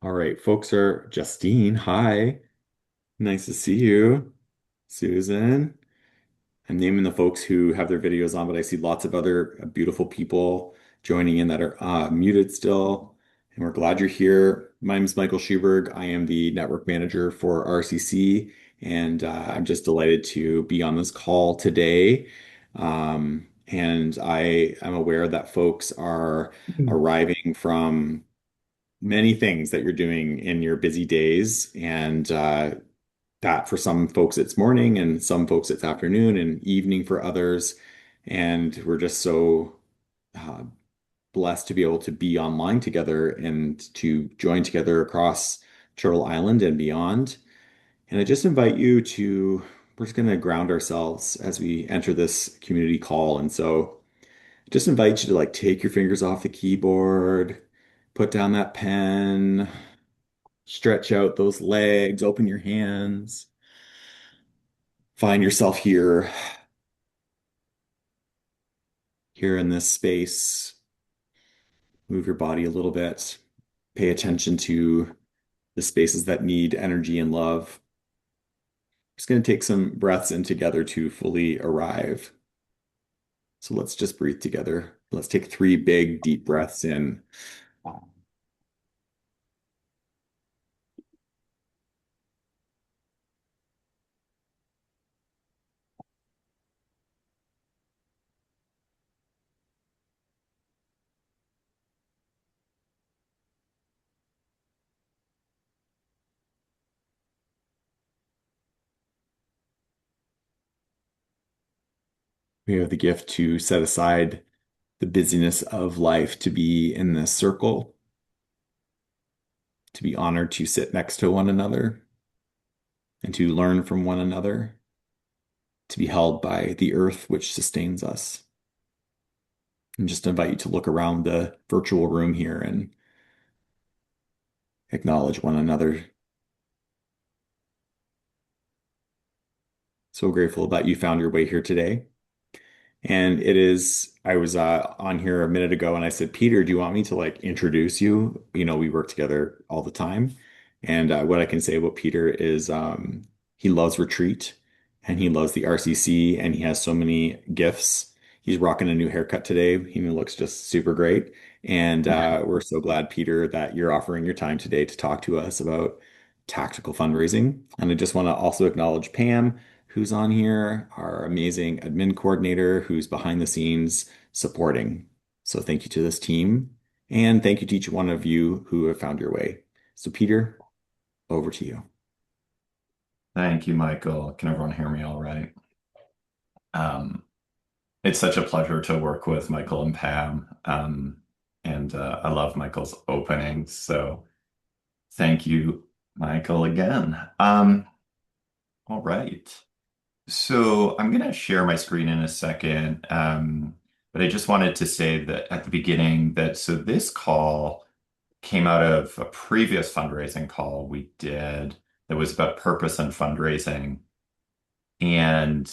All right, folks are Justine. Hi. Nice to see you. Susan. I'm naming the folks who have their videos on, but I see lots of other beautiful people joining in that are muted still. And we're glad you're here. My name is Michael Schuberg. I am the network manager for RCC, and I'm just delighted to be on this call today. And I am aware that folks are arriving from many things that you're doing in your busy days. And that for some folks it's morning, and some folks it's afternoon and evening for others. And we're just so uh, blessed to be able to be online together and to join together across Turtle Island and beyond. And I just invite you to, we're just going to ground ourselves as we enter this community call. And so just invite you to like take your fingers off the keyboard, put down that pen, stretch out those legs, open your hands, find yourself here in this space. Move your body a little bit. Pay attention to the spaces that need energy and love. Just going to take some breaths in together to fully arrive. So let's just breathe together. Let's take three big, deep breaths in. We have the gift to set aside the busyness of life to be in this circle, to be honored to sit next to one another and to learn from one another, to be held by the earth which sustains us. And just invite you to look around the virtual room here and acknowledge one another. So grateful that you found your way here today. And it is, I was on here a minute ago and I said, Peter, do you want me to like introduce you? You know, we work together all the time. And what I can say about Peter is he loves retreat and he loves the RCC and he has so many gifts. He's rocking a new haircut today. He looks just super great. And we're so glad, Peter, that you're offering your time today to talk to us about tactical fundraising. And I just want to also acknowledge Pam, who's on here, our amazing admin coordinator who's behind the scenes supporting. So thank you to this team. And thank you to each one of you who have found your way. So, Peter, over to you. Thank you, Michael. Can everyone hear me all right? Um, it's such a pleasure to work with Michael and Pam. And I love Michael's openings. So thank you, Michael, again. All right. So I'm going to share my screen in a second. But I just wanted to say that at the beginning that so this call came out of a previous fundraising call we did that was about purpose and fundraising. And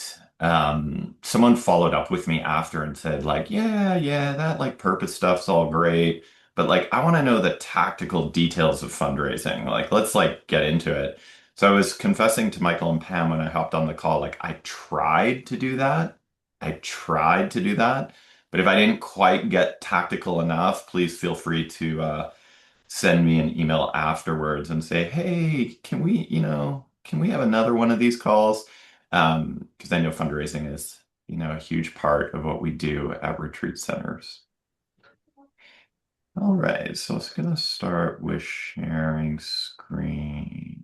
someone followed up with me after and said, like, yeah, that like purpose stuff's all great, but like I want to know the tactical details of fundraising. Like, let's like get into it. So I was confessing to Michael and Pam when I hopped on the call, like I tried to do that. I tried to do that. But if I didn't quite get tactical enough, please feel free to send me an email afterwards and say, hey, can we have another one of these calls? Because I know fundraising is, a huge part of what we do at retreat centers. All right, so it's gonna start with sharing screen.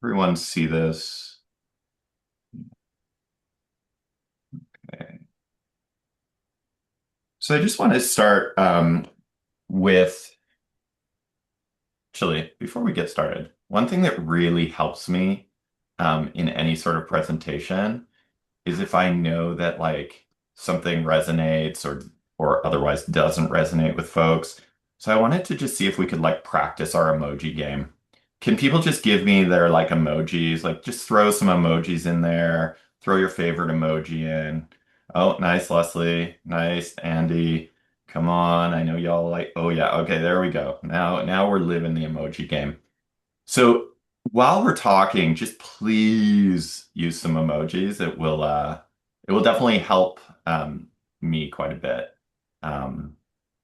Everyone see this? Okay. So I just want to start with actually, before we get started, one thing that really helps me in any sort of presentation is if I know that like something resonates or otherwise doesn't resonate with folks. So I wanted to just see if we could like practice our emoji game. Can people just give me their like emojis? Like just throw some emojis in there. Throw your favorite emoji in. Oh, nice, Leslie. Nice, Andy. Come on. I know y'all like, oh yeah, okay, there we go. Now we're living the emoji game. So while we're talking, just please use some emojis. It will definitely help me quite a bit. Um,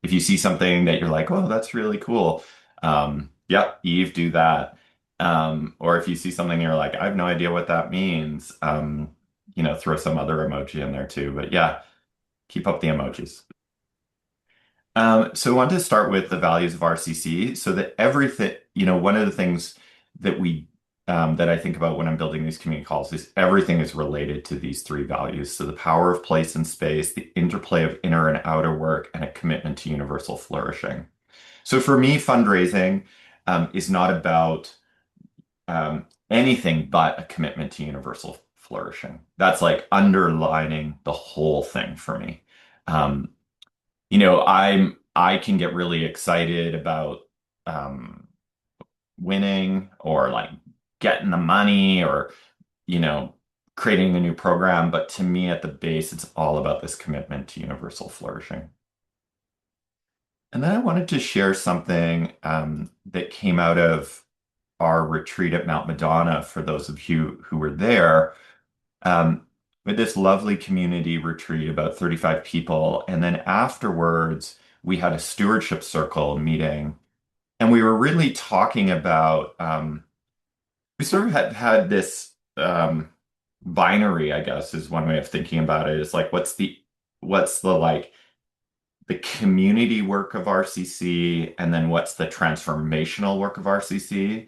if you see something that you're like, oh, that's really cool. Yep, Eve, do that. Or if you see something you're like, I have no idea what that means, throw some other emoji in there too. But yeah, keep up the emojis. So I wanted to start with the values of RCC so that everything, one of the things that that I think about when I'm building these community calls is everything is related to these three values. So the power of place and space, the interplay of inner and outer work, and a commitment to universal flourishing. So for me, fundraising is not about anything but a commitment to universal flourishing. That's like underlining the whole thing for me. Um, I can get really excited about um, winning or like getting the money or you know creating a new program, but to me at the base, it's all about this commitment to universal flourishing. And then I wanted to share something that came out of our retreat at Mount Madonna for those of you who were there. Um, with this lovely community retreat, about 35 people. And then afterwards, we had a stewardship circle meeting. And we were really talking about, we sort of had this binary, I guess, is one way of thinking about it. It's like, what's the like, the community work of RCC, and then what's the transformational work of RCC?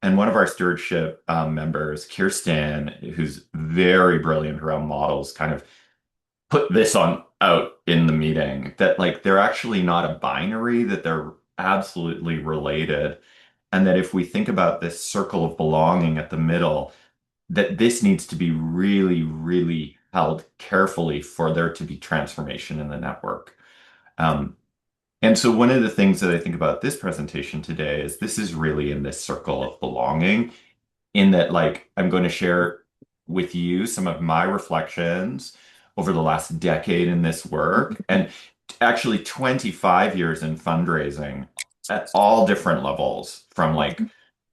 And one of our stewardship members, Kirsten, who's very brilliant around models, kind of put this on out in the meeting that like they're actually not a binary, that they're absolutely related. And that if we think about this circle of belonging at the middle, that this needs to be really, really held carefully for there to be transformation in the network. Um, and so one of the things that I think about this presentation today is this is really in this circle of belonging, in that like I'm going to share with you some of my reflections over the last decade in this work and actually 25 years in fundraising at all different levels, from like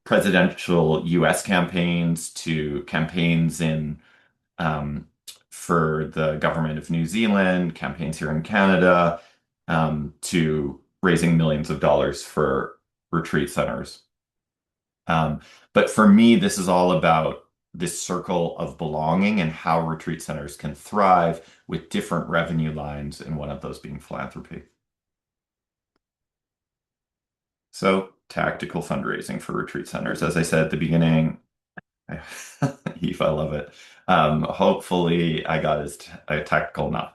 presidential US campaigns to campaigns in um, for the government of New Zealand, campaigns here in Canada, to raising millions of dollars for retreat centers. Um, but for me, this is all about this circle of belonging and how retreat centers can thrive with different revenue lines, and one of those being philanthropy. So, tactical fundraising for retreat centers. As I said at the beginning, Eve, I love it. Hopefully, I got as tactical enough.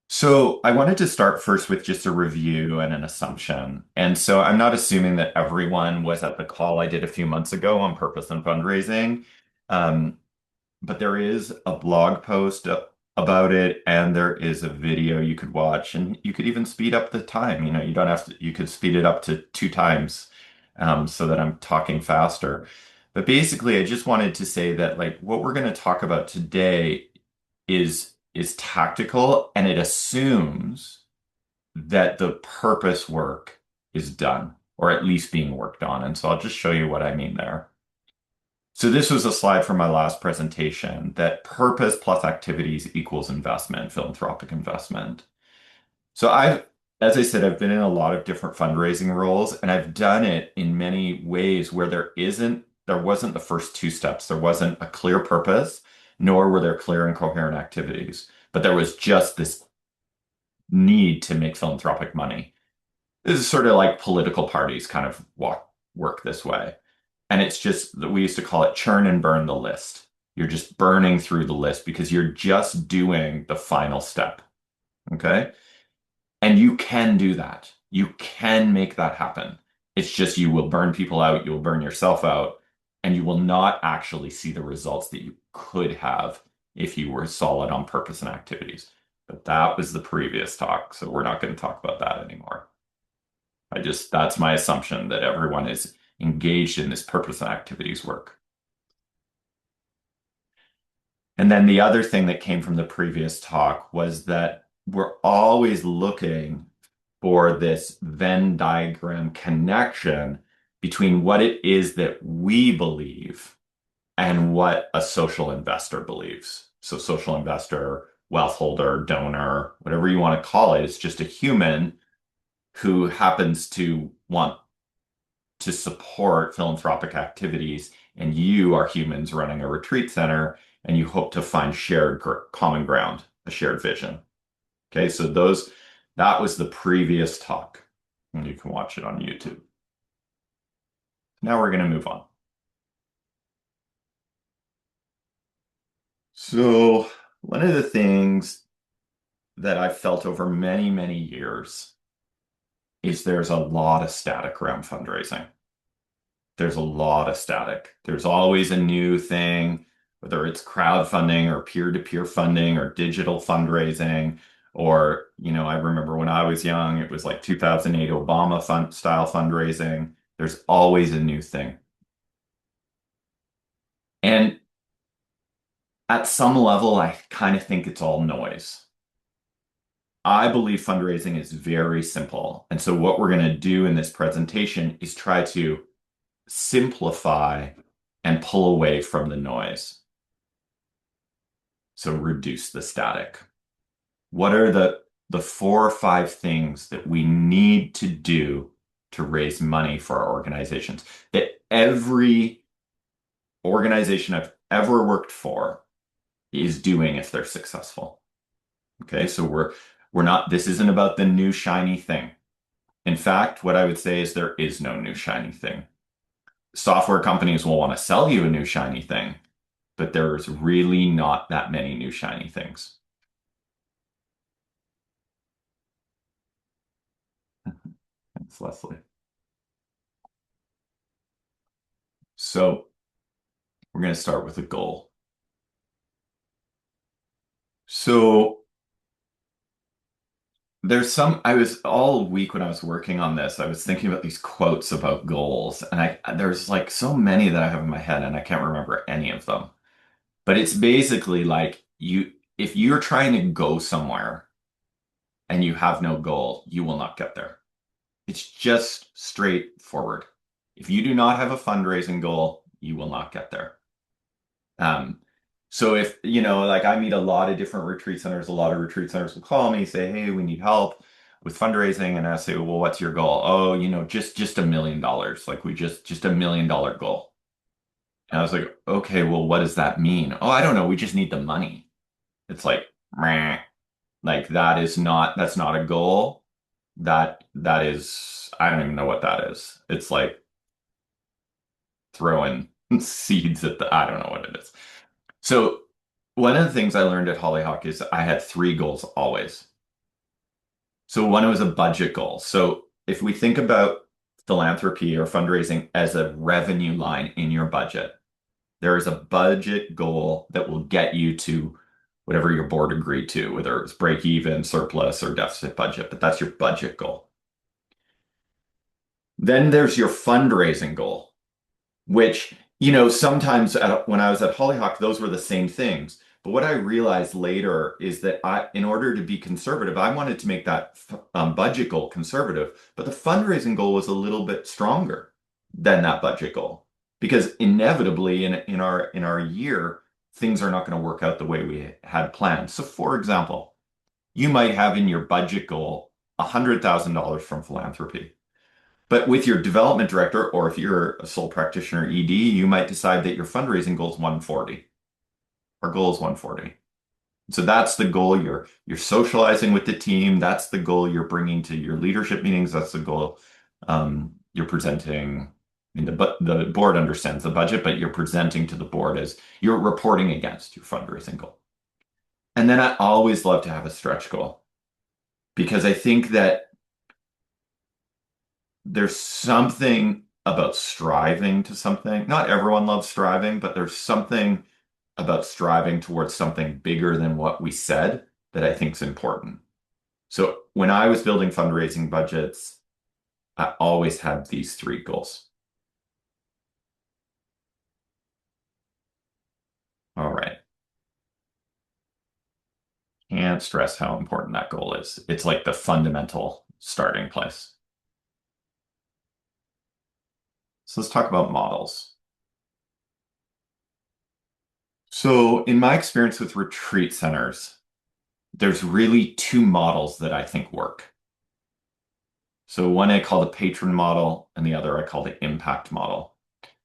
So I wanted to start first with just a review and an assumption. And so I'm not assuming that everyone was at the call I did a few months ago on purpose and fundraising. Um, but there is a blog post about it, and there is a video you could watch, and you could even speed up the time. You don't have to, you could speed it up to two times, so that I'm talking faster. But basically, I just wanted to say that like what we're going to talk about today is tactical, and it assumes that the purpose work is done, or at least being worked on. And so I'll just show you what I mean there. So this was a slide from my last presentation, that purpose plus activities equals investment, philanthropic investment. So as I said, I've been in a lot of different fundraising roles, and I've done it in many ways where there wasn't the first two steps. There wasn't a clear purpose, nor were there clear and coherent activities, but there was just this need to make philanthropic money. This is sort of like political parties kind of work this way. And it's just that we used to call it churn and burn the list. You're just burning through the list because you're just doing the final step. Okay. And you can do that. You can make that happen. It's just you will burn people out, you'll burn yourself out, and you will not actually see the results that you could have if you were solid on purpose and activities. But that was the previous talk, so we're not going to talk about that anymore. That's my assumption, that everyone is engaged in this purpose and activities work. And then the other thing that came from the previous talk was that we're always looking for this Venn diagram connection between what it is that we believe and what a social investor believes. So social investor, wealth holder, donor, whatever you want to call it, it's just a human who happens to want to support philanthropic activities, and you are humans running a retreat center, and you hope to find shared common ground, a shared vision. Okay, so that was the previous talk, and you can watch it on YouTube. Now we're going to move on. So one of the things that I've felt over many, many years is there's a lot of static around fundraising. There's a lot of static. There's always a new thing, whether it's crowdfunding or peer-to-peer funding or digital fundraising, or, I remember when I was young, it was like 2008 Obama style fundraising. There's always a new thing. And at some level, I kind of think it's all noise. I believe fundraising is very simple. And so what we're going to do in this presentation is try to simplify and pull away from the noise. So reduce the static. What are the 4 or 5 things that we need to do to raise money for our organizations that every organization I've ever worked for is doing if they're successful? Okay, so we're not, this isn't about the new shiny thing. In fact, what I would say is there is no new shiny thing. Software companies will want to sell you a new shiny thing, but there's really not that many new shiny things. Thanks, Leslie. So we're going to start with a goal. So I was all week when I was working on this, I was thinking about these quotes about goals, and there's like so many that I have in my head, and I can't remember any of them. But it's basically like if you're trying to go somewhere and you have no goal, you will not get there. It's just straightforward. If you do not have a fundraising goal, you will not get there. Um, so if, like I meet a lot of different retreat centers, a lot of retreat centers will call me, say, hey, we need help with fundraising. And I say, well, what's your goal? Oh, just $1 million. Like just $1 million goal. And I was like, okay, well, what does that mean? Oh, I don't know. We just need the money. It's like, meh. Like that's not a goal. That is, I don't even know what that is. It's like throwing seeds at I don't know what it is. So one of the things I learned at Hollyhock is I had 3 goals always. So one was a budget goal. So if we think about philanthropy or fundraising as a revenue line in your budget, there is a budget goal that will get you to whatever your board agreed to, whether it's break even, surplus, or deficit budget, but that's your budget goal. Then there's your fundraising goal, which, sometimes when I was at Hollyhock, those were the same things. But what I realized later is that in order to be conservative, I wanted to make that budget goal conservative, but the fundraising goal was a little bit stronger than that budget goal because inevitably in our year, things are not going to work out the way we had planned. So, for example, you might have in your budget goal $100,000 from philanthropy. But with your development director, or if you're a sole practitioner ED, you might decide that your fundraising goal is 140. Our goal is 140. So that's the goal you're socializing with the team. That's the goal you're bringing to your leadership meetings. That's the goal you're presenting. I mean, the board understands the budget, but you're presenting to the board as you're reporting against your fundraising goal. And then I always love to have a stretch goal because I think that there's something about striving to something. Not everyone loves striving, but there's something about striving towards something bigger than what we said that I think is important. So when I was building fundraising budgets, I always had these 3 goals. All right. Can't stress how important that goal is. It's like the fundamental starting place. So let's talk about models. So in my experience with retreat centers, there's really two models that I think work. So one I call the patron model and the other I call the impact model.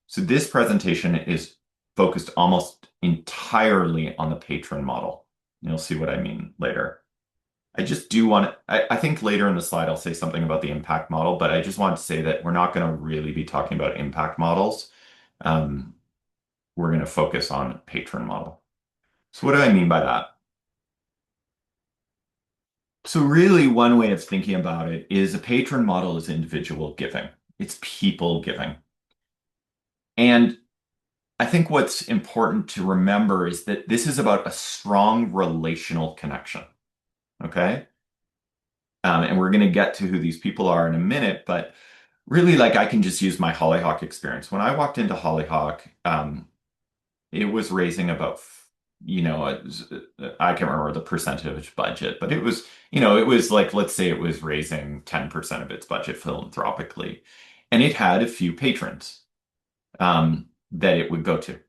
So this presentation is focused almost entirely on the patron model. You'll see what I mean later. I just do want to, I think later in the slide I'll say something about the impact model, but I just want to say that we're not going to really be talking about impact models. Um, we're going to focus on patron model. So what do I mean by that? So really one way of thinking about it is a patron model is individual giving. It's people giving. And I think what's important to remember is that this is about a strong relational connection. Okay. And we're going to get to who these people are in a minute, but really, like I can just use my Hollyhock experience. When I walked into Hollyhock, it was raising about, I can't remember the percentage budget, but it was, it was like, let's say it was raising 10% of its budget philanthropically. And it had a few patrons that it would go to.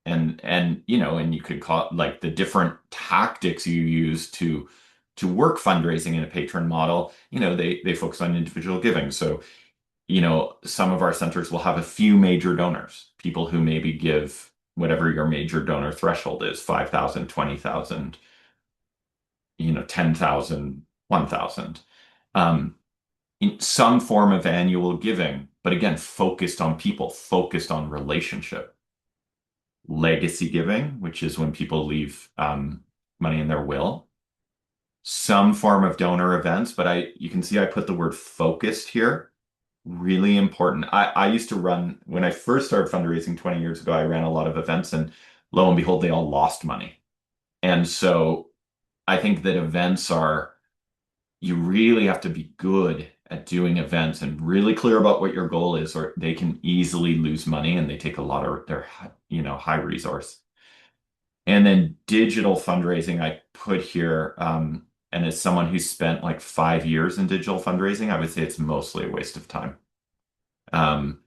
And you could call like the different tactics you use to work fundraising in a patron model, they focus on individual giving. So some of our centers will have a few major donors, people who maybe give whatever your major donor threshold is, 5,000, 20,000, 10,000, 1,000. In some form of annual giving, but again, focused on people, focused on relationship. Legacy giving, which is when people leave money in their will. Some form of donor events, but you can see I put the word focused here. Really important. I used to run, when I first started fundraising 20 years ago, I ran a lot of events and lo and behold, they all lost money. And so I think that you really have to be good at doing events and really clear about what your goal is, or they can easily lose money and they take a lot of their, high resource. And then digital fundraising, I put here, and as someone who's spent like 5 years in digital fundraising, I would say it's mostly a waste of time. Um,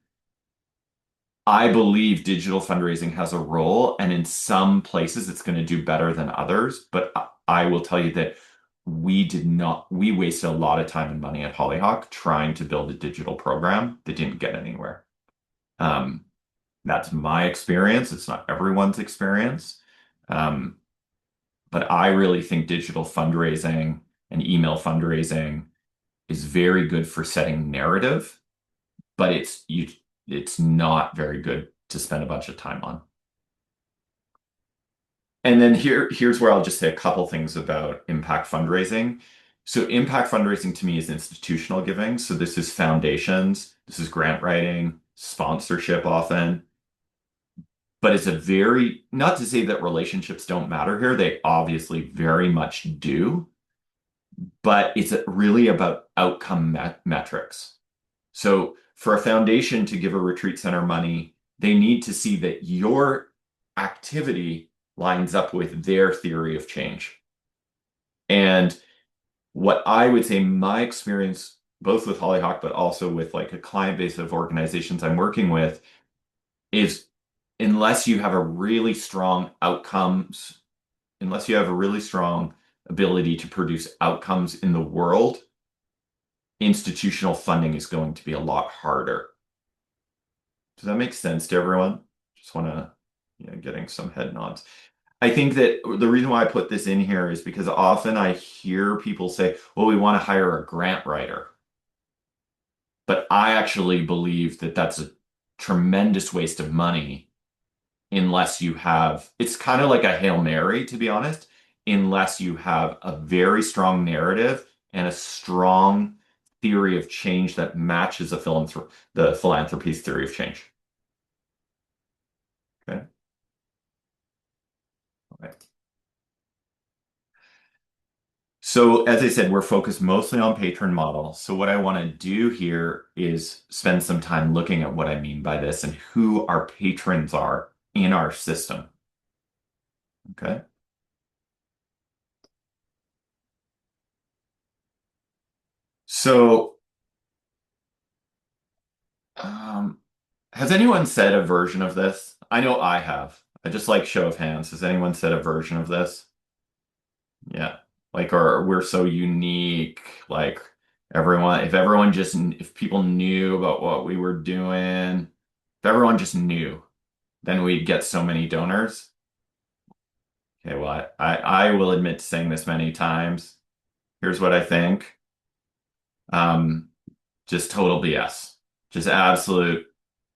I believe digital fundraising has a role, and in some places it's going to do better than others. But I will tell you that we wasted a lot of time and money at Hollyhock trying to build a digital program that didn't get anywhere. Um, that's my experience. It's not everyone's experience. Um, but I really think digital fundraising and email fundraising is very good for setting narrative, but it's not very good to spend a bunch of time on. And then here's where I'll just say a couple things about impact fundraising. So impact fundraising to me is institutional giving. So this is foundations, this is grant writing, sponsorship often. But it's not to say that relationships don't matter here, they obviously very much do, but it's really about outcome metrics. So for a foundation to give a retreat center money, they need to see that your activity lines up with their theory of change. And what I would say, my experience, both with Hollyhock, but also with like a client base of organizations I'm working with, is unless you have a really strong outcomes, unless you have a really strong ability to produce outcomes in the world, institutional funding is going to be a lot harder. Does that make sense to everyone? Just want to, getting some head nods. I think that the reason why I put this in here is because often I hear people say, well, we want to hire a grant writer. But I actually believe that that's a tremendous waste of money unless you have, it's kind of like a Hail Mary, to be honest, unless you have a very strong narrative and a strong theory of change that matches the philanthropy's theory of change. Okay. All right. So as I said, we're focused mostly on patron model. So what I want to do here is spend some time looking at what I mean by this and who our patrons are in our system. Okay. So, um, has anyone said a version of this? I know I have. I just like show of hands. Has anyone said a version of this? Yeah. Like, or we're so unique. Like, if people knew about what we were doing, if everyone just knew, then we'd get so many donors. Okay, well, I will admit to saying this many times. Here's what I think. Um, just total BS. Just absolute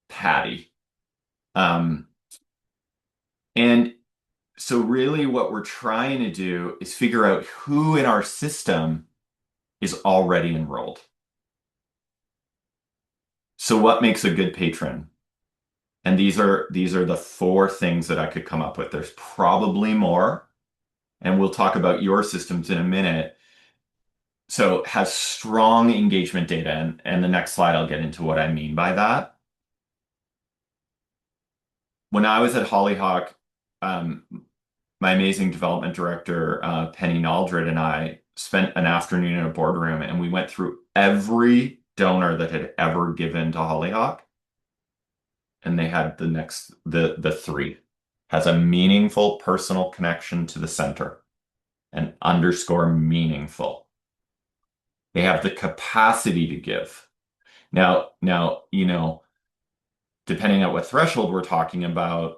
patty. Um, and so really what we're trying to do is figure out who in our system is already enrolled. So what makes a good patron? And these are the four things that I could come up with. There's probably more, and we'll talk about your systems in a minute. So has strong engagement data, and the next slide I'll get into what I mean by that. When I was at Hollyhock, um, my amazing development director, Penny Naldred, and I spent an afternoon in a boardroom and we went through every donor that had ever given to Hollyhock. And they had the three has a meaningful personal connection to the center and underscore meaningful. They have the capacity to give. Now, depending on what threshold we're talking about,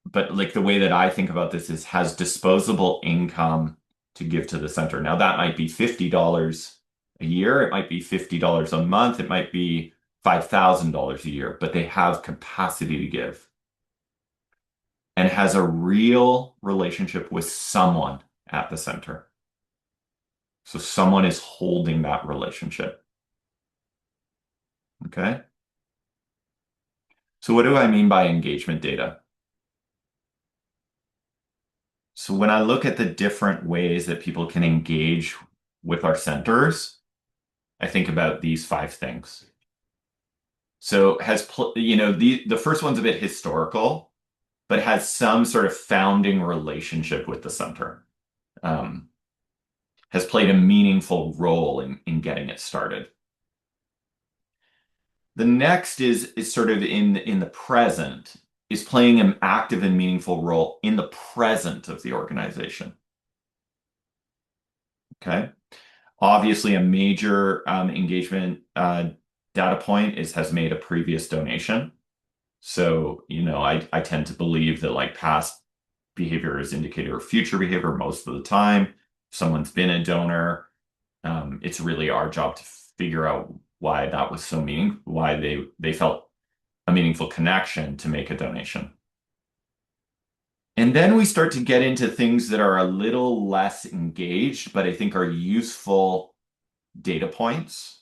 but like the way that I think about this is has disposable income to give to the center. Now that might be $50 a year, it might be $50 a month, it might be $5,000 a year, but they have capacity to give and has a real relationship with someone at the center. So someone is holding that relationship. Okay. So what do I mean by engagement data? So when I look at the different ways that people can engage with our centers, I think about these five things. So the first one's a bit historical, but has some sort of founding relationship with the center. Um, has played a meaningful role in getting it started. The next is sort of in the present, is playing an active and meaningful role in the present of the organization. Okay. Obviously, a major engagement data point has made a previous donation. So, I tend to believe that like past behavior is indicator of future behavior most of the time. If someone's been a donor, it's really our job to figure out why that was so meaningful, why they felt a meaningful connection to make a donation. And then we start to get into things that are a little less engaged, but I think are useful data points.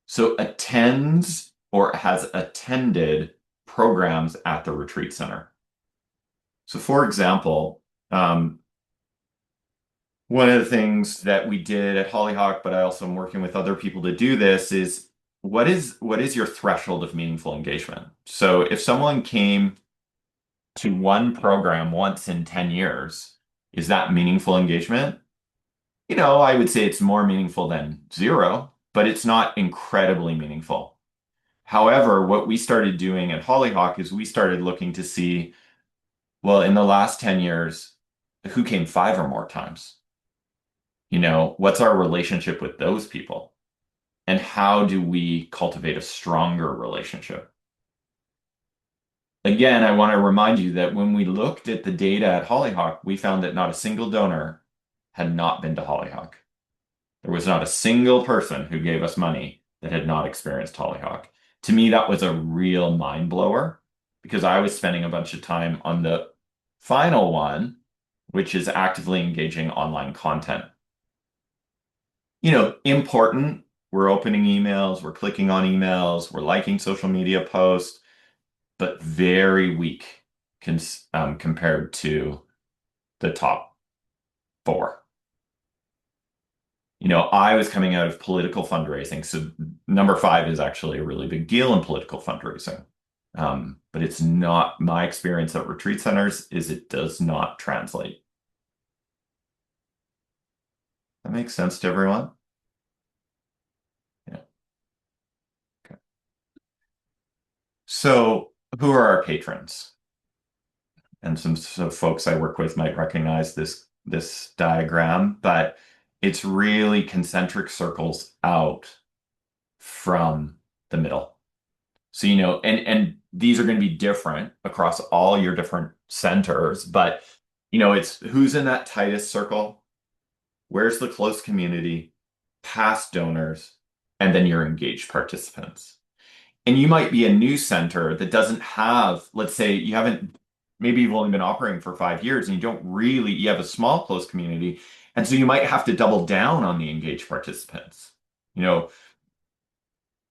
So attends or has attended programs at the retreat center. So for example, one of the things that we did at Hollyhock, but I also am working with other people to do this, is what is your threshold of meaningful engagement? So if someone came to one program once in 10 years, is that meaningful engagement? I would say it's more meaningful than zero, but it's not incredibly meaningful. However, what we started doing at Hollyhock is we started looking to see, well, in the last 10 years, who came five or more times? What's our relationship with those people? And how do we cultivate a stronger relationship? Again, I want to remind you that when we looked at the data at Hollyhock, we found that not a single donor had not been to Hollyhock. There was not a single person who gave us money that had not experienced Hollyhock. To me, that was a real mind blower because I was spending a bunch of time on the final one, which is actively engaging online content. Important. We're opening emails, we're clicking on emails, we're liking social media posts, but very weak compared to the top four. I was coming out of political fundraising, so number five is actually a really big deal in political fundraising. But it's not my experience at retreat centers is it does not translate. That makes sense to everyone? So, who are our patrons? And some folks I work with might recognize this diagram, but it's really concentric circles out from the middle. So, and these are going to be different across all your different centers, but it's who's in that tightest circle, where's the close community, past donors, and then your engaged participants. And you might be a new center that doesn't have, let's say you haven't, maybe you've only been operating for 5 years and you have a small close community. And so you might have to double down on the engaged participants. You know,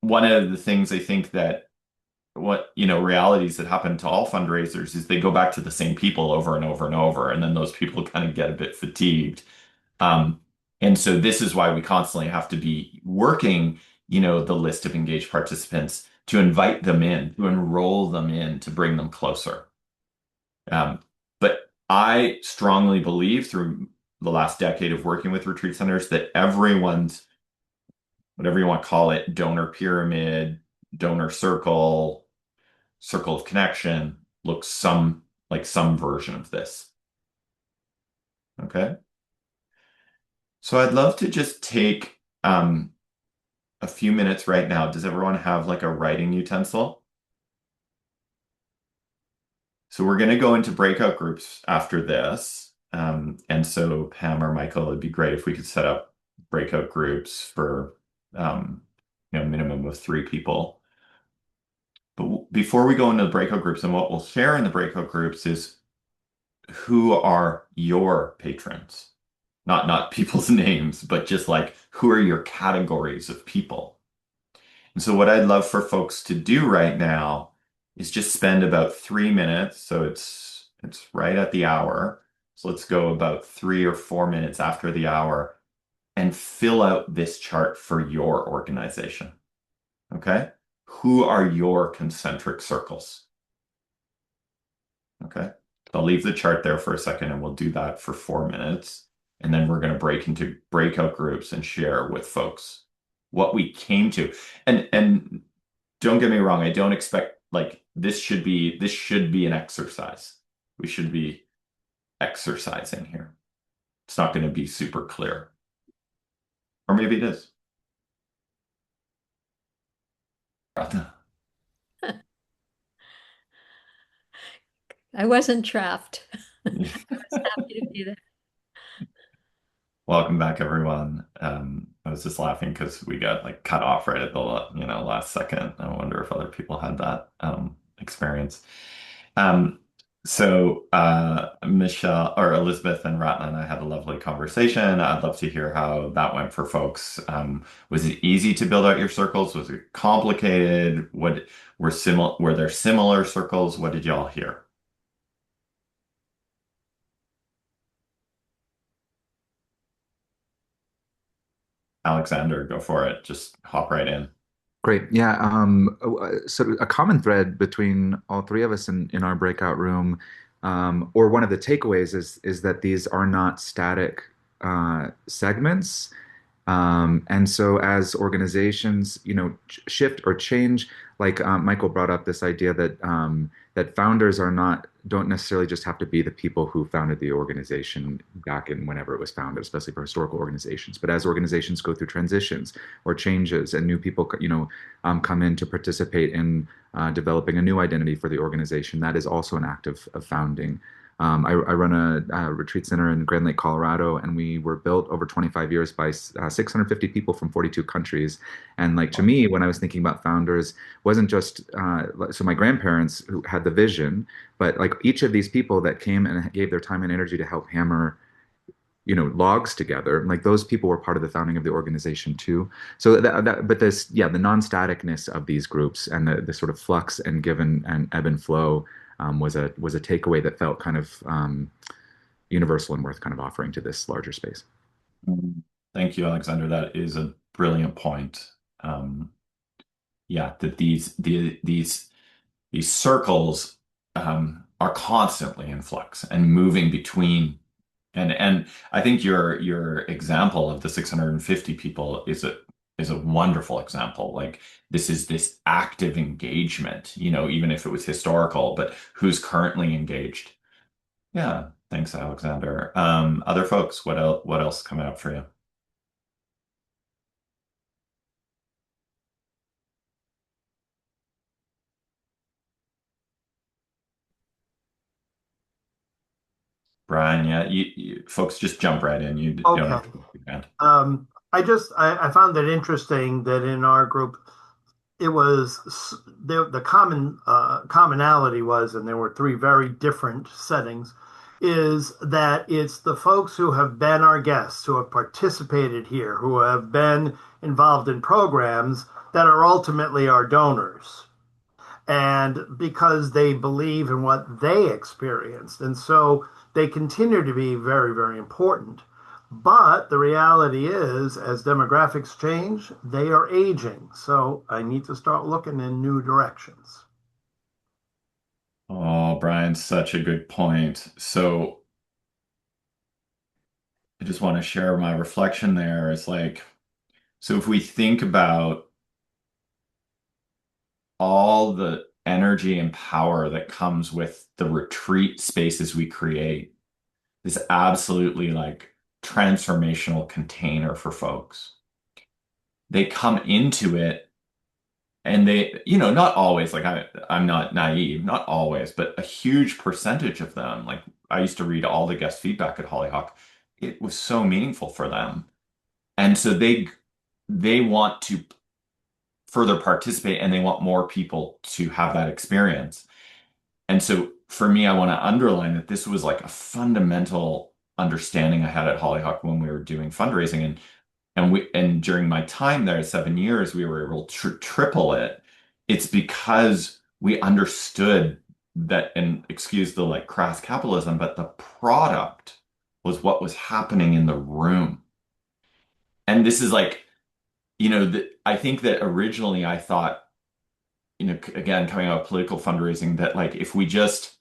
one of the things I think that realities that happen to all fundraisers is they go back to the same people over and over and over. And then those people kind of get a bit fatigued. Um, and so this is why we constantly have to be working, the list of engaged participants to invite them in, to enroll them in, to bring them closer. But I strongly believe through the last decade of working with retreat centers that everyone's, whatever you want to call it, donor pyramid, donor circle, circle of connection, looks some version of this. Okay. So I'd love to just take a few minutes right now. Does everyone have like a writing utensil? So we're going to go into breakout groups after this. And so Pam or Michael, it'd be great if we could set up breakout groups for minimum of 3 people. But before we go into the breakout groups, and what we'll share in the breakout groups is who are your patrons? Not people's names, but just like who are your categories of people? And so what I'd love for folks to do right now is just spend about 3 minutes. So it's right at the hour. So let's go about 3 or 4 minutes after the hour and fill out this chart for your organization. Okay? Who are your concentric circles? Okay. I'll leave the chart there for a second and we'll do that for 4 minutes. And then we're going to break into breakout groups and share with folks what we came to. And don't get me wrong, I don't expect like this should be an exercise. We should be exercising here. It's not going to be super clear. Or maybe it is. I wasn't trapped. I was happy to be there. Welcome back, everyone. I was just laughing because we got like cut off right at the last second. I wonder if other people had that experience. Um, Michelle or Elizabeth and Ratna and I had a lovely conversation. I'd love to hear how that went for folks. Was it easy to build out your circles? Was it complicated? Were there similar circles? What did y'all hear? Alexander, go for it. Just hop right in. Great. Yeah. So a common thread between all three of us in our breakout room, or one of the takeaways is that these are not static segments. And so as organizations, shift or change, like Michael brought up this idea that founders don't necessarily just have to be the people who founded the organization back in whenever it was founded, especially for historical organizations. But as organizations go through transitions or changes and new people, come in to participate in developing a new identity for the organization, that is also an act of founding. I run a retreat center in Grand Lake, Colorado, and we were built over 25 years by 650 people from 42 countries. And like to me, when I was thinking about founders, wasn't just so my grandparents who had the vision, but like each of these people that came and gave their time and energy to help hammer logs together, like those people were part of the founding of the organization too. So but this, yeah, the non-staticness of these groups and the sort of flux and give and ebb and flow was a takeaway that felt kind of universal and worth kind of offering to this larger space. Thank you, Alexander. That is a brilliant point. Yeah, that these circles are constantly in flux and moving between. And I think your example of the 650 people is is a wonderful example. Like this is this active engagement, even if it was historical, but who's currently engaged. Yeah, thanks, Alexander. Other folks, what else coming up for you? Brian, yeah, you folks just jump right in. You don't Okay. have to be banned. I found it interesting that in our group it was the commonality was, and there were three very different settings, is that it's the folks who have been our guests, who have participated here, who have been involved in programs that are ultimately our donors and because they believe in what they experienced. And so they continue to be very, very important. But the reality is, as demographics change, they are aging. So I need to start looking in new directions. Oh, Brian, such a good point. So I just want to share my reflection there. It's like, so if we think about all the energy and power that comes with the retreat spaces we create, this absolutely like transformational container for folks. They come into it and they, not always, like I'm not naive, not always, but a huge percentage of them, like I used to read all the guest feedback at Hollyhock. It was so meaningful for them. And so they want to further participate and they want more people to have that experience. And so for me, I want to underline that this was like a fundamental understanding I had at Hollyhock when we were doing fundraising. And during my time there, 7 years, we were able to triple it. It's because we understood that, and excuse the like crass capitalism, but the product was what was happening in the room. And this is like, I think that originally I thought, again, coming out of political fundraising, that like if we just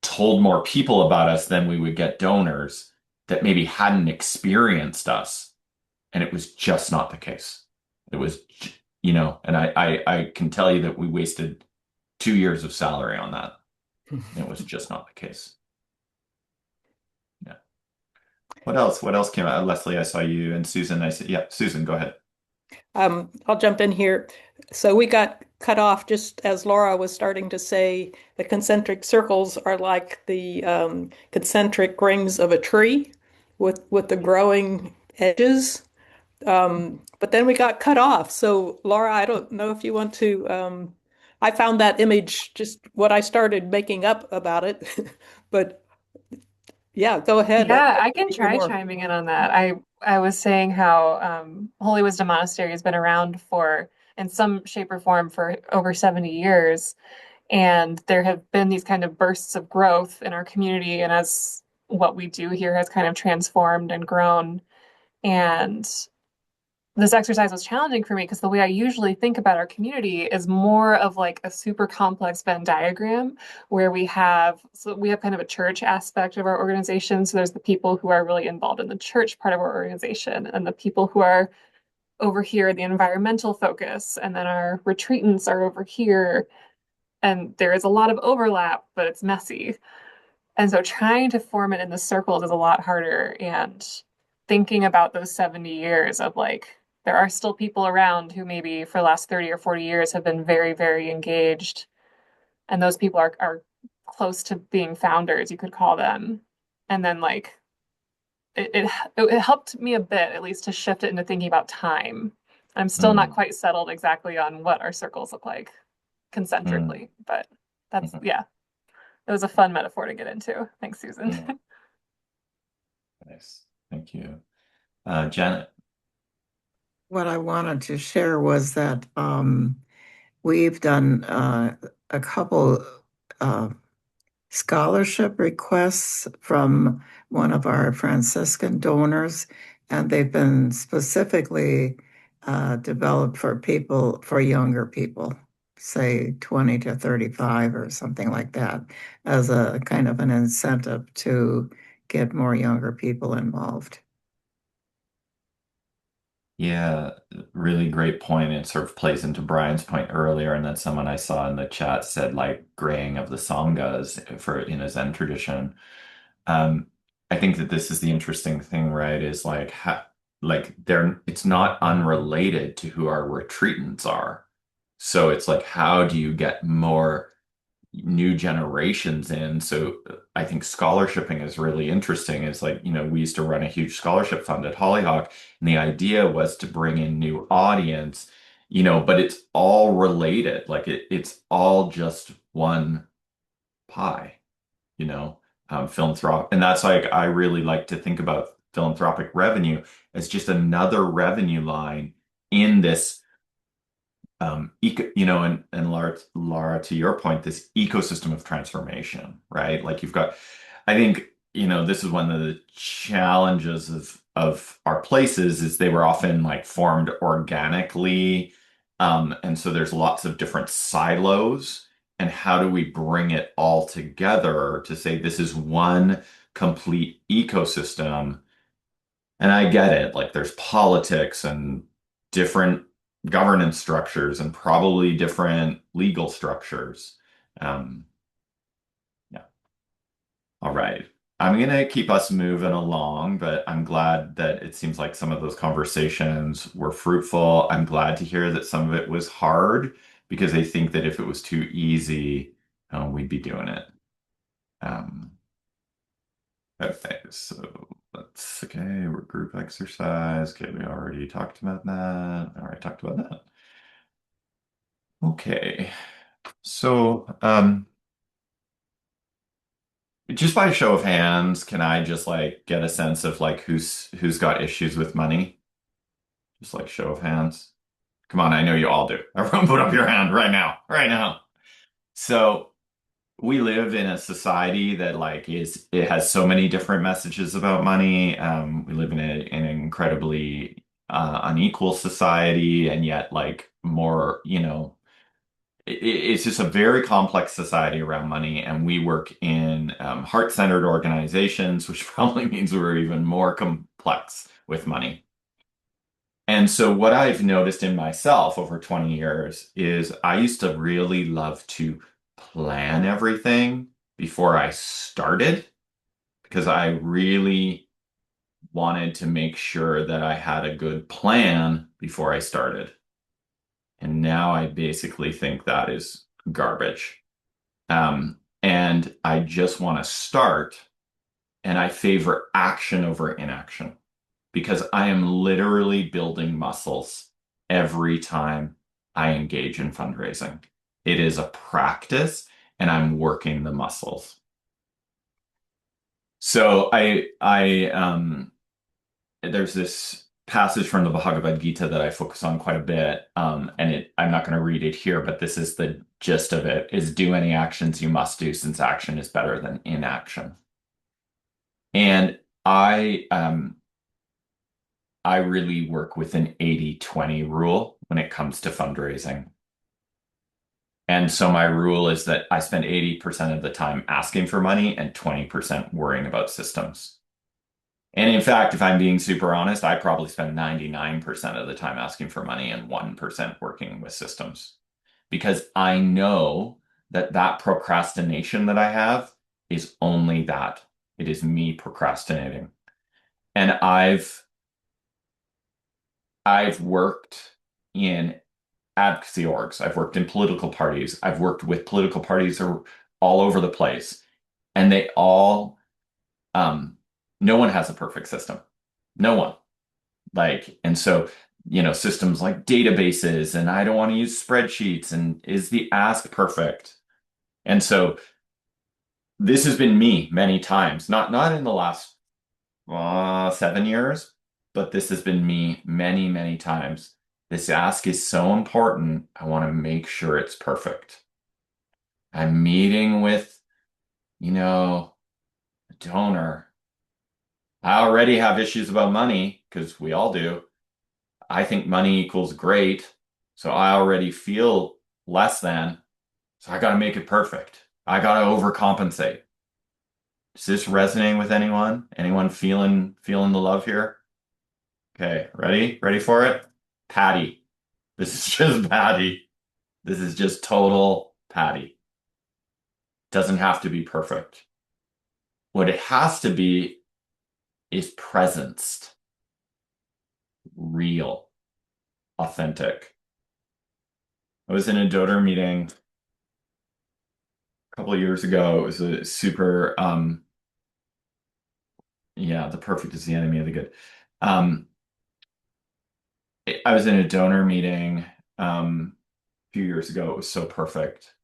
told more people about us, then we would get donors that maybe hadn't experienced us. And it was just not the case. It was, and I can tell you that we wasted 2 years of salary on that. It was just not the case. Yeah. What else? What else came out? Leslie, I saw you and Susan. I said, yeah, Susan, go ahead. I'll jump in here. So we got cut off just as Laura was starting to say the concentric circles are like the concentric rings of a tree with the growing edges. But then we got cut off. So Laura, I don't know if you want to. I found that image just what I started making up about it. But yeah, go ahead. I'd Yeah, like I to can hear try more. chiming in on that. I was saying how Holy Wisdom Monastery has been around for in some shape or form for over 70 years, and there have been these kind of bursts of growth in our community, and as what we do here has kind of transformed and grown. And this exercise was challenging for me because the way I usually think about our community is more of like a super complex Venn diagram where we have kind of a church aspect of our organization. So there's the people who are really involved in the church part of our organization and the people who are over here, the environmental focus, and then our retreatants are over here. And there is a lot of overlap, but it's messy. And so trying to form it in the circles is a lot harder. And thinking about those 70 years of like, there are still people around who maybe for the last 30 or 40 years have been very, very engaged. And those people are close to being founders, you could call them. And then like it helped me a bit, at least to shift it into thinking about time. I'm still not Mm, quite settled exactly on what our circles look like mm, concentrically, but that's mhm, yeah, it was a fun metaphor to get into. Thanks, Susan. mm. Nice. Thank you. Janet. What I wanted to share was that we've done a couple uh, scholarship requests from one of our Franciscan donors, and they've been specifically developed for younger people, say 20 to 35 or something like that, as a kind of an incentive to get more younger people involved. Yeah, really great point. It sort of plays into Brian's point earlier, and then someone I saw in the chat said like graying of the Sanghas for in a Zen tradition. Um, I think that this is the interesting thing, right? Is like they're it's not unrelated to who our retreatants are. So it's like how do you get more new generations in. So I think scholarshiping is really interesting. It's like, we used to run a huge scholarship fund at Hollyhock, and the idea was to bring in new audience, but it's all related. Like it's all just one pie, philanthropic. And that's like, I really like to think about philanthropic revenue as just another revenue line in this and Laura, to your point, this ecosystem of transformation, right? Like you've got, I think, this is one of the challenges of our places is they were often like formed organically. And so there's lots of different silos. And how do we bring it all together to say this is one complete ecosystem? And I get it. Like there's politics and different governance structures and probably different legal structures. Um, yeah. All right. I'm going to keep us moving along, but I'm glad that it seems like some of those conversations were fruitful. I'm glad to hear that some of it was hard because I think that if it was too easy, we'd be doing it. Um, okay, so okay, we're group exercise. Okay, we already talked about that. All right, talked about that. Okay, so just by a show of hands, can I just like get a sense of like who's got issues with money? Just like show of hands. Come on, I know you all do. Everyone put up your hand right now, right now. So we live in a society that like it has so many different messages about money. We live in an incredibly unequal society, and yet like more, it's just a very complex society around money. And we work in heart-centered organizations, which probably means we're even more complex with money. And so what I've noticed in myself over 20 years is I used to really love to plan everything before I started because I really wanted to make sure that I had a good plan before I started. And now I basically think that is garbage. And I just want to start, and I favor action over inaction because I am literally building muscles every time I engage in fundraising. It is a practice, and I'm working the muscles. So there's this passage from the Bhagavad Gita that I focus on quite a bit, and I'm not going to read it here, but this is the gist of it: is do any actions you must do, since action is better than inaction. And I really work with an 80-20 rule when it comes to fundraising. And so my rule is that I spend 80% of the time asking for money and 20% worrying about systems. And in fact, if I'm being super honest, I probably spend 99% of the time asking for money and 1% working with systems. Because I know that procrastination that I have is only that. It is me procrastinating. And I've worked in advocacy orgs. I've worked in political parties. I've worked with political parties all over the place. And they all, no one has a perfect system. No one. And so, systems like databases, and I don't want to use spreadsheets, and is the ask perfect? And so this has been me many times, not in the last 7 years, but this has been me many, many times. This ask is so important. I want to make sure it's perfect. I'm meeting with, a donor. I already have issues about money because we all do. I think money equals great. So I already feel less than. So I got to make it perfect. I got to overcompensate. Is this resonating with anyone? Anyone feeling the love here? Okay, ready? Ready for it? Patty. This is just Patty. This is just total Patty. Doesn't have to be perfect. What it has to be is presenced, real, authentic. I was in a donor meeting a couple of years ago. It was a super, yeah, the perfect is the enemy of the good. I was in a donor meeting a few years ago. It was so perfect.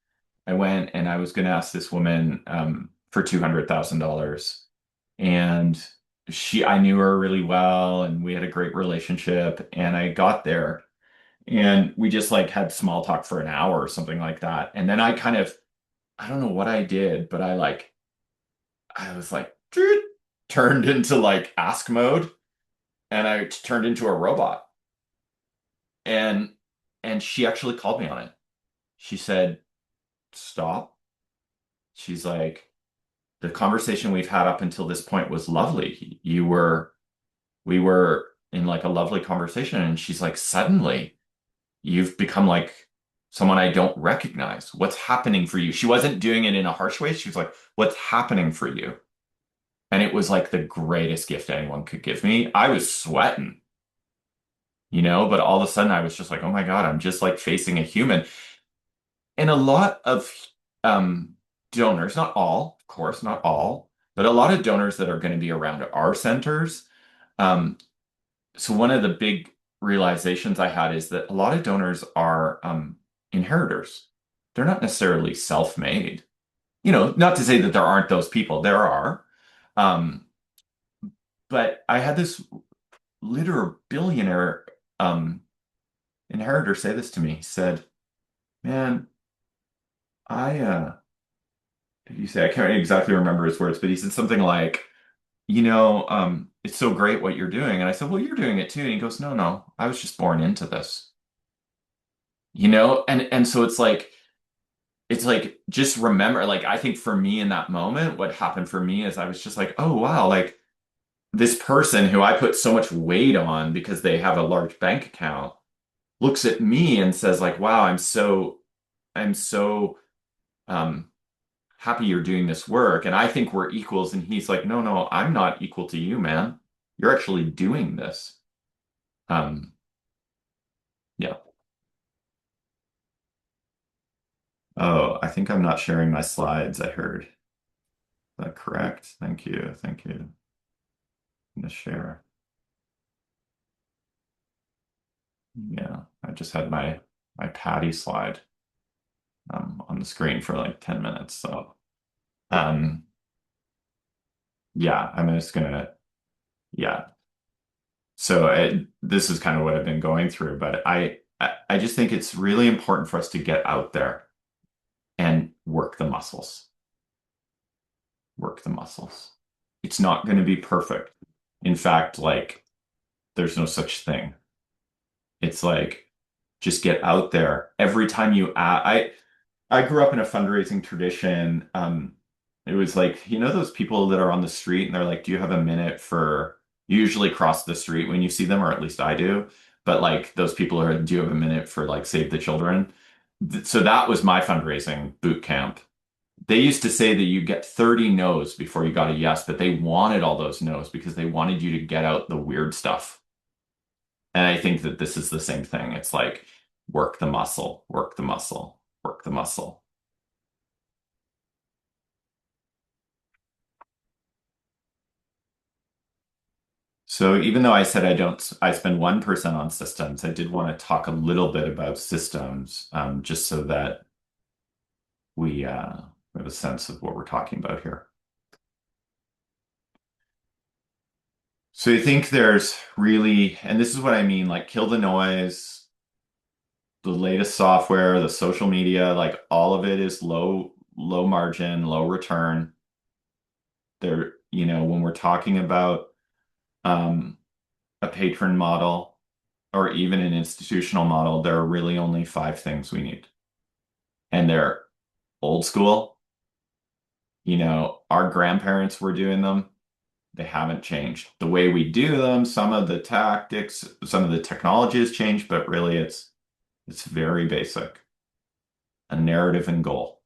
I went and I was going to ask this woman for $200,000. And I knew her really well and we had a great relationship. And I got there and we just like had small talk for an hour or something like that. And then I don't know what I did, but I was like, turned into like ask mode and I turned into a robot. And she actually called me on it. She said, stop. She's like, the conversation we've had up until this point was lovely. We were in like a lovely conversation. And she's like, suddenly you've become like someone I don't recognize. What's happening for you? She wasn't doing it in a harsh way. She was like, what's happening for you? And it was like the greatest gift anyone could give me. I was sweating, but all of a sudden I was just like, oh my God, I'm just like facing a human. And a lot of donors, not all, of course, not all, but a lot of donors that are going to be around our centers. So one of the big realizations I had is that a lot of donors are inheritors. They're not necessarily self-made. Not to say that there aren't those people. There are. But I had this literal billionaire inheritor say this to me. He said, man, did you say, I can't exactly remember his words, but he said something like, it's so great what you're doing. And I said, well, you're doing it too. And he goes, no, no, I was just born into this, and so it's like, just remember, like, I think for me in that moment, what happened for me is I was just like, oh, wow, like this person who I put so much weight on because they have a large bank account looks at me and says like, wow, I'm so happy you're doing this work. And I think we're equals. And he's like, no, no, I'm not equal to you, man. You're actually doing this. Um, yeah. Oh, I think I'm not sharing my slides, I heard. Is that correct? Thank you. Thank you. I'm gonna share. Yeah, I just had my Patty slide on the screen for like 10 minutes. So um yeah, I'm just gonna yeah. So this is kind of what I've been going through, but I just think it's really important for us to get out there and work the muscles. Work the muscles. It's not going to be perfect. In fact, like there's no such thing. It's like just get out there. Every time I grew up in a fundraising tradition. It was like, those people that are on the street and they're like, do you have a minute for, you usually cross the street when you see them, or at least I do. But like those people are, do you have a minute for like Save the Children? So that was my fundraising boot camp. They used to say that you get 30 no's before you got a yes, but they wanted all those no's because they wanted you to get out the weird stuff. And I think that this is the same thing. It's like work the muscle, work the muscle, work the muscle. So even though I said I spend 1% on systems, I did want to talk a little bit about systems, just so that we have a sense of what we're talking about here. So I think there's really, and this is what I mean, like kill the noise, the latest software, the social media, like all of it is low margin, low return. When we're talking about a patron model or even an institutional model, there are really only 5 things we need. And they're old school. Our grandparents were doing them. They haven't changed. The way we do them, some of the tactics, some of the technology has changed, but really it's very basic. A narrative and goal.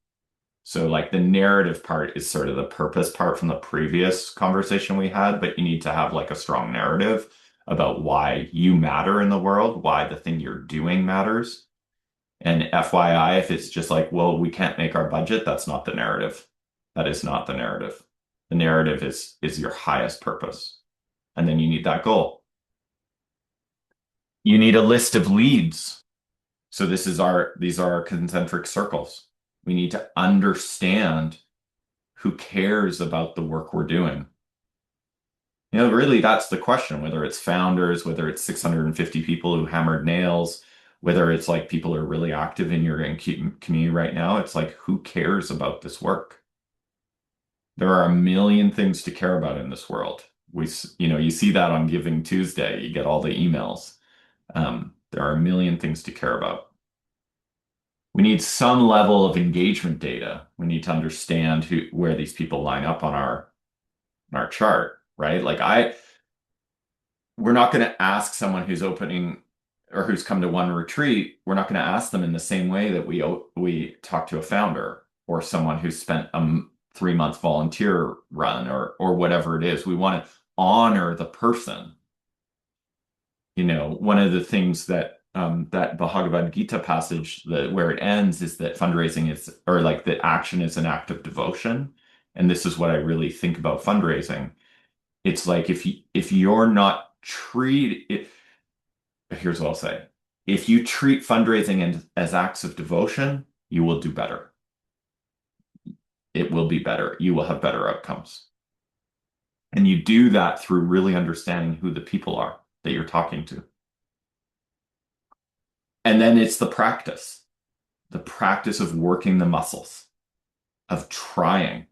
So like the narrative part is sort of the purpose part from the previous conversation we had, but you need to have like a strong narrative about why you matter in the world, why the thing you're doing matters. And FYI, if it's just like, well, we can't make our budget, that's not the narrative. That is not the narrative. The narrative is your highest purpose. And then you need that goal. You need a list of leads. So these are our concentric circles. We need to understand who cares about the work we're doing. Really, that's the question, whether it's founders, whether it's 650 people who hammered nails, whether it's like people who are really active in your community right now. It's like, who cares about this work? There are a million things to care about in this world. You see that on Giving Tuesday, you get all the emails. There are a million things to care about. We need some level of engagement data. We need to understand where these people line up on our chart, right? We're not going to ask someone who's opening or who's come to one retreat. We're not going to ask them in the same way that we talk to a founder or someone who's spent a 3-month volunteer run or whatever it is. We want to honor the person. One of the things that that Bhagavad Gita passage where it ends is that fundraising that action is an act of devotion. And this is what I really think about fundraising. It's like if you're not here's what I'll say. If you treat fundraising as acts of devotion, you will do better. It will be better. You will have better outcomes. And you do that through really understanding who the people are that you're talking to. And then it's the practice of working the muscles, of trying,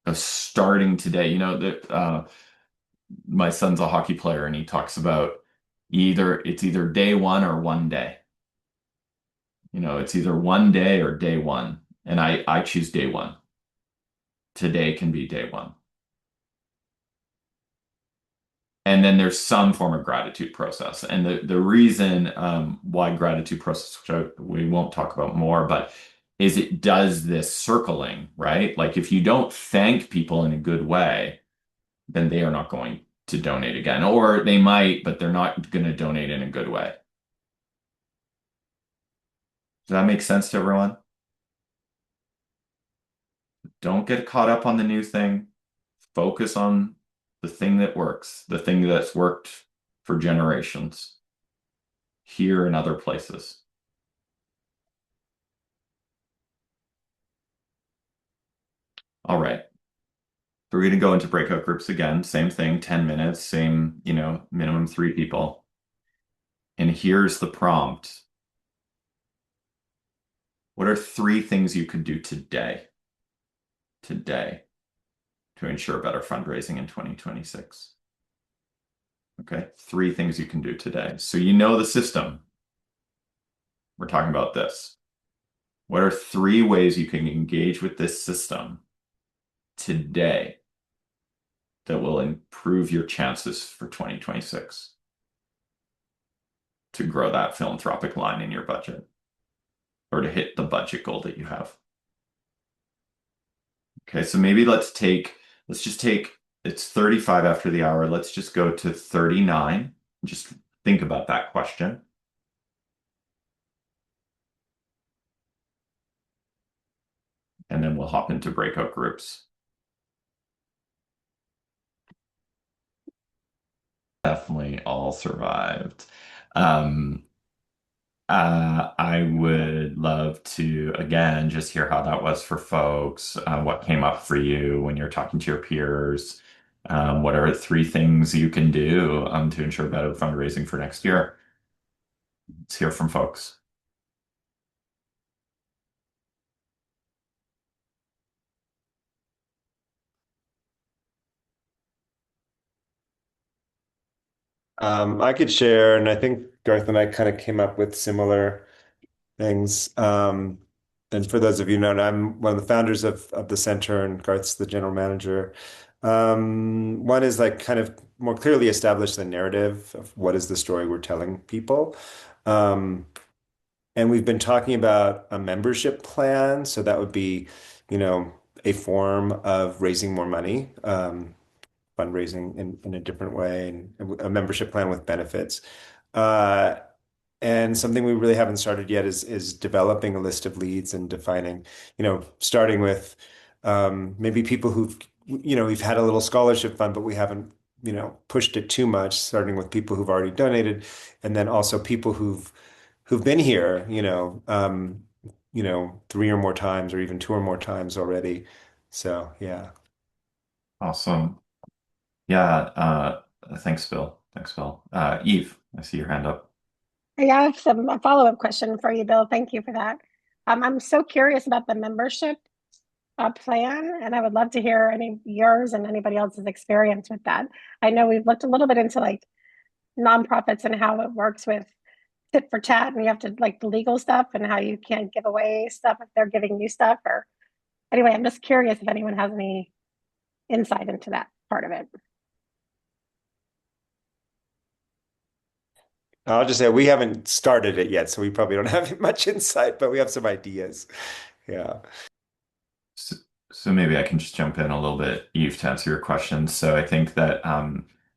of starting today. My son's a hockey player and he talks about it's either day one or one day. It's either one day or day one. And I choose day one. Today can be day one. And then there's some form of gratitude process. And the reason why gratitude process, which we won't talk about more, but is it does this circling, right? Like if you don't thank people in a good way, then they are not going to donate again. Or they might, but they're not going to donate in a good way. Does that make sense to everyone? Don't get caught up on the new thing. Focus on the thing that works, the thing that's worked for generations here and other places. All right. We're going to go into breakout groups again. Same thing, 10 minutes, same, minimum 3 people. And here's the prompt. What are 3 things you could do today to ensure better fundraising in 2026? Okay, 3 things you can do today. So the system. We're talking about this. What are 3 ways you can engage with this system today that will improve your chances for 2026 to grow that philanthropic line in your budget or to hit the budget goal that you have? Okay, so maybe let's just take, it's 35 after the hour. Let's just go to 39. Just think about that question. And then we'll hop into breakout groups. Definitely all survived. I would love to, again, just hear how that was for folks, what came up for you when you're talking to your peers. What are 3 things you can do to ensure better fundraising for next year? Let's hear from folks. I could share, and I think Garth and I kind of came up with similar things. And for those of you who know, I'm one of the founders of the center, and Garth's the general manager. One is like kind of more clearly establish the narrative of what is the story we're telling people. Um, and we've been talking about a membership plan. So that would be, a form of raising more money, fundraising in a different way, and a membership plan with benefits. Uh, and something we really haven't started yet is developing a list of leads and defining, starting with maybe people who've, we've had a little scholarship fund, but we haven't, pushed it too much, starting with people who've already donated, and then also people who've been here, three or more times or even two or more times already. So yeah. Awesome. Yeah, thanks, Bill. Thanks, Bill. Eve, I see your hand up. Yeah, I have a follow-up question for you, Bill. Thank you for that. I'm so curious about the membership plan, and I would love to hear any of yours and anybody else's experience with that. I know we've looked a little bit into like nonprofits and how it works with tit for tat, and you have to like the legal stuff and how you can't give away stuff if they're giving you stuff. Or anyway, I'm just curious if anyone has any insight into that part of it. I'll just say we haven't started it yet, so we probably don't have much insight, but we have some ideas. Yeah. So, so maybe I can just jump in a little bit, Eve, to answer your question. So I think that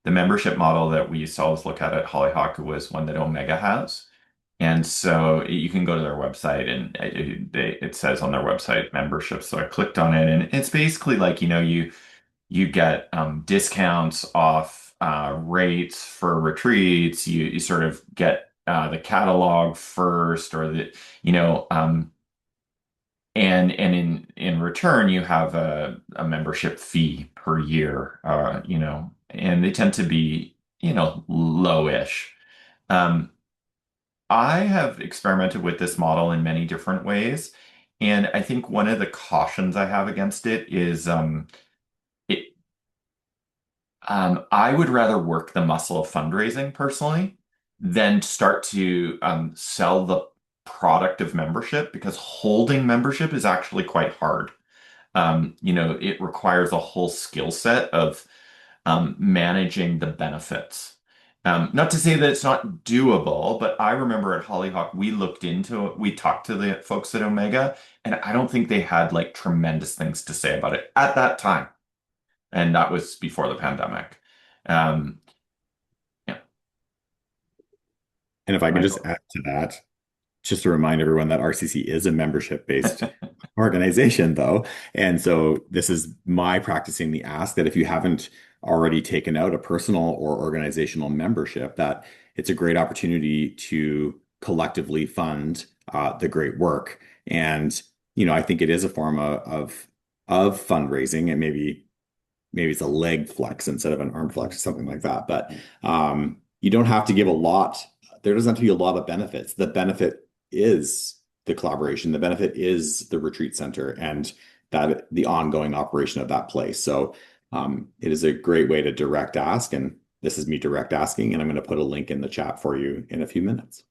the membership model that we used to always look at Hollyhock was one that Omega has. And so you can go to their website and it says on their website membership. So I clicked on it and it's basically like, you get discounts off rates for retreats. You sort of get the catalog first, or and in return you have a membership fee per year. And they tend to be lowish. Um, I have experimented with this model in many different ways, and I think one of the cautions I have against it is it I would rather work the muscle of fundraising personally than start to sell the product of membership, because holding membership is actually quite hard. It requires a whole skill set of managing the benefits. Not to say that it's not doable, but I remember at Hollyhock, we talked to the folks at Omega, and I don't think they had like tremendous things to say about it at that time. And that was before the pandemic. Um, yeah. And if I could just Michael. add to that, just to remind everyone that RCC is a membership-based organization, though. And so this is my practicing the ask that if you haven't already taken out a personal or organizational membership, that it's a great opportunity to collectively fund the great work. And, I think it is a form of fundraising, and maybe it's a leg flex instead of an arm flex or something like that. But you don't have to give a lot. There doesn't have to be a lot of benefits. The benefit is the collaboration. The benefit is the retreat center and that the ongoing operation of that place. So it is a great way to direct ask. And this is me direct asking, and I'm going to put a link in the chat for you in a few minutes.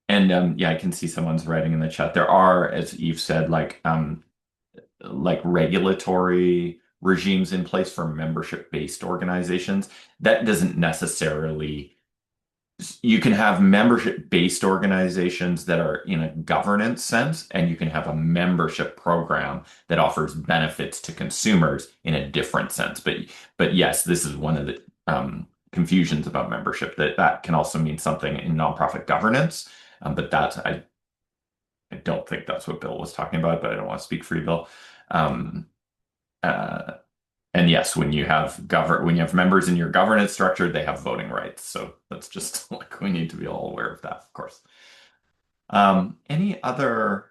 And yeah, I can see someone's writing in the chat. There are, as Eve said, like regulatory regimes in place for membership-based organizations. That doesn't necessarily, you can have membership-based organizations that are in a governance sense, and you can have a membership program that offers benefits to consumers in a different sense. But yes, this is one of the confusions about membership, that can also mean something in nonprofit governance. But I don't think that's what Bill was talking about, but I don't want to speak for you, Bill. And yes, when you have members in your governance structure, they have voting rights. So that's just like, we need to be all aware of that, of course. Any other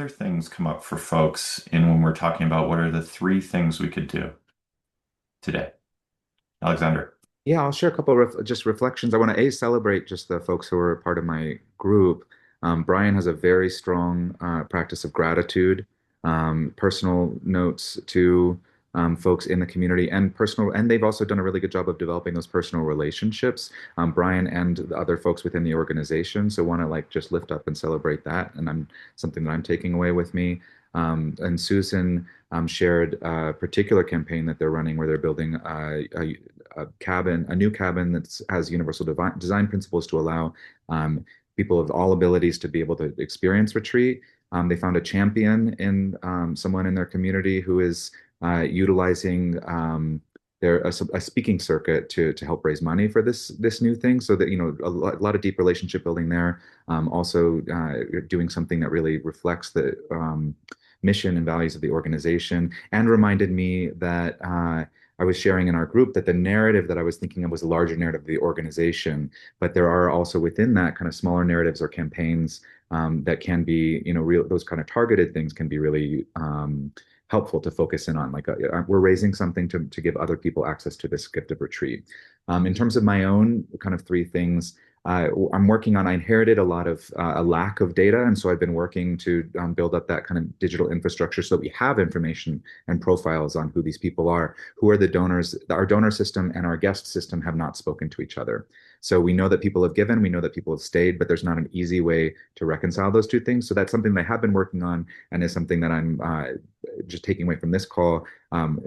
things come up for folks when we're talking about what are the 3 things we could do today? Alexander. Yeah, I'll share a couple of just reflections. I want to celebrate just the folks who are part of my group. Brian has a very strong practice of gratitude, personal notes to folks in the community, and they've also done a really good job of developing those personal relationships, Brian and the other folks within the organization. So want to just lift up and celebrate that, and something that I'm taking away with me. And Susan shared a particular campaign that they're running where they're building a new cabin that has universal design principles to allow people of all abilities to be able to experience retreat. They found a champion in someone in their community who is utilizing a speaking circuit to help raise money for this new thing. So that a lot of deep relationship building there. Also doing something that really reflects the mission and values of the organization, and reminded me that I was sharing in our group that the narrative that I was thinking of was a larger narrative of the organization, but there are also within that kind of smaller narratives or campaigns that can be, those kind of targeted things can be really helpful to focus in on. Like we're raising something to give other people access to this gift of retreat. In terms of my own kind of three things, I'm working on, I inherited a lot of a lack of data. And so I've been working to build up that kind of digital infrastructure so that we have information and profiles on who these people are, who are the donors. Our donor system and our guest system have not spoken to each other. So we know that people have given, we know that people have stayed, but there's not an easy way to reconcile those two things. So that's something that I have been working on, and is something that I'm just taking away from this call. I'm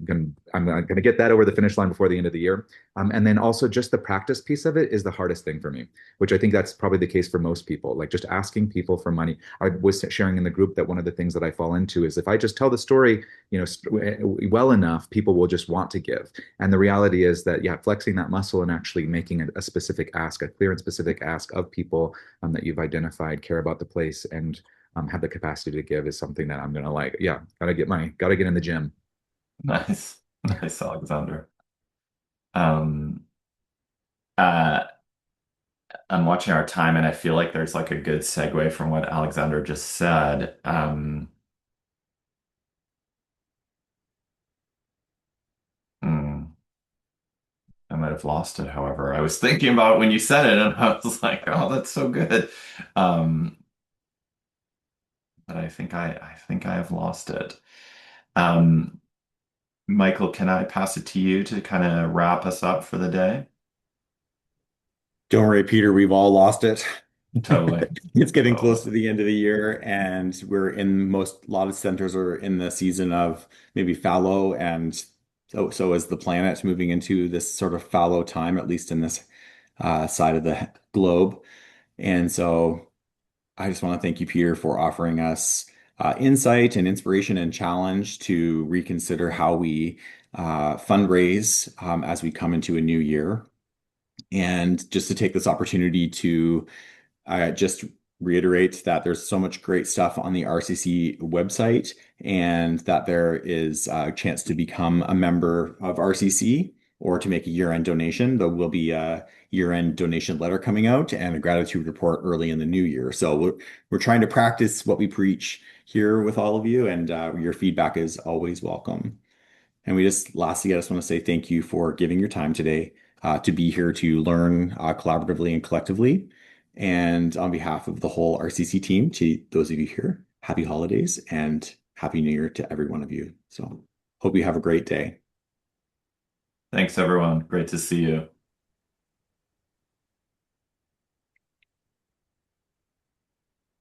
gonna get that over the finish line before the end of the year. And then also just the practice piece of it is the hardest thing for me, which I think that's probably the case for most people. Like just asking people for money. I was sharing in the group that one of the things that I fall into is if I just tell the story, well enough, people will just want to give. And the reality is that, yeah, flexing that muscle and actually making a specific ask, a clear and specific ask of people that you've identified care about the place and have the capacity to give is something that I'm gonna gotta get in the gym. Nice. Nice, Alexander. Um, uh, I'm watching our time and I feel like there's like a good segue from what Alexander just said. I might have lost it, however. I was thinking about it when you said it and I was like, oh, that's so good. But I think I have lost it. Um, Michael, can I pass it to you to kind of wrap us up for the day? Don't worry, Peter, we've all lost it. Totally. It's getting close to Totally. the end of the year, and a lot of centers are in the season of maybe fallow, and so is the planet moving into this sort of fallow time, at least in this side of the globe. And so I just want to thank you, Peter, for offering us insight and inspiration and challenge to reconsider how we fundraise as we come into a new year. And just to take this opportunity to just reiterate that there's so much great stuff on the RCC website, and that there is a chance to become a member of RCC or to make a year-end donation. There will be a year-end donation letter coming out and a gratitude report early in the new year. So we're trying to practice what we preach here with all of you, and your feedback is always welcome. And lastly, I just want to say thank you for giving your time today to be here to learn collaboratively and collectively. And on behalf of the whole RCC team, to those of you here, happy holidays and happy new year to every one of you. So hope you have a great day. Thanks, everyone. Great to see you.